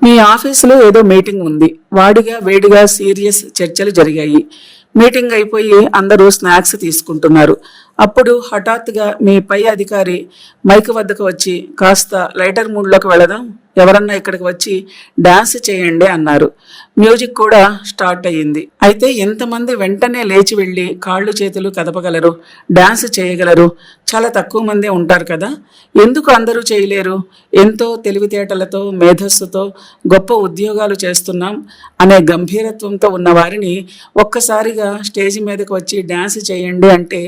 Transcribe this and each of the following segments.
మీ ఆఫీసులో ఏదో మీటింగ్ ఉంది. వాడిగా వేడిగా సీరియస్ చర్చలు జరిగాయి. మీటింగ్ అయిపోయి అందరూ స్నాక్స్ తీసుకుంటున్నారు. అప్పుడు హఠాత్తుగా మీ పై అధికారి మైక్ వద్దకు వచ్చి, కాస్త లైటర్ మూడ్లోకి వెళదాం, ఎవరన్నా ఇక్కడికి వచ్చి డాన్స్ చేయండి అన్నారు. మ్యూజిక్ కూడా స్టార్ట్ అయ్యింది. అయితే ఎంతమంది వెంటనే లేచి వెళ్ళి కాళ్ళు చేతులు కదపగలరు, డాన్స్ చేయగలరు? చాలా తక్కువ మందే ఉంటారు కదా. ఎందుకు అందరూ చేయలేరు? ఎంతో తెలివితేటలతో మేధస్సుతో గొప్ప ఉద్యోగాలు చేస్తున్నాం అనే గంభీరత్వంతో ఉన్న వారిని ఒక్కసారిగా స్టేజ్ మీదకి వచ్చి డాన్స్ చేయండి అంటే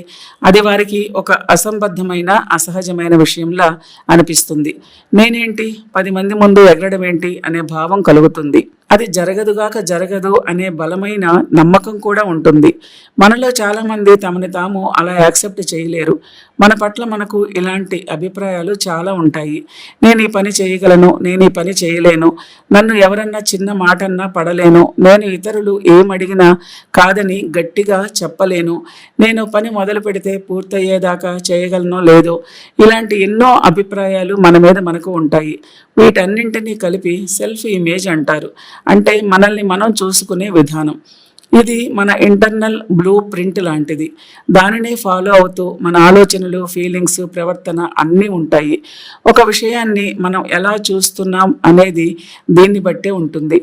అది వారికి ఒక అసంబద్ధమైన అసహజమైన విషయంలా అనిపిస్తుంది. నేనేంటి 10 మంది ముందు ఎగరడం ఏంటి అనే భావం కలుగుతుంది. అది జరగదుగాక జరగదు అనే బలమైన నమ్మకం కూడా ఉంటుంది. మనలో చాలామంది తమని తాము అలా యాక్సెప్ట్ చేయలేరు. మన పట్ల మనకు ఇలాంటి అభిప్రాయాలు చాలా ఉంటాయి. నేను ఈ పని చేయగలను, నేను ఈ pని చేయలేను, నన్ను ఎవరన్నా చిన్న మాటన్నా పడలేను, నేను ఇతరులు ఏమడిగినా కాదని గట్టిగా చెప్పలేను, నేను పని మొదలు పెడితే పూర్తయ్యేదాకా చేయగలనో లేదో, ఇలాంటి ఎన్నో అభిప్రాయాలు మన మీద మనకు ఉంటాయి. వీటన్నింటినీ కలిపి సెల్ఫ్ ఇమేజ్ అంటారు. అంటే మనల్ని మనం చూసుకునే విధానం. ఇది మన ఇంటర్నల్ బ్లూ ప్రింట్ లాంటిది. దానినే ఫాలో అవుతూ మన ఆలోచనలు, ఫీలింగ్స్, ప్రవర్తన అన్నీ ఉంటాయి. ఒక విషయాన్ని మనం ఎలా చూస్తున్నాం అనేది దీన్ని బట్టే ఉంటుంది.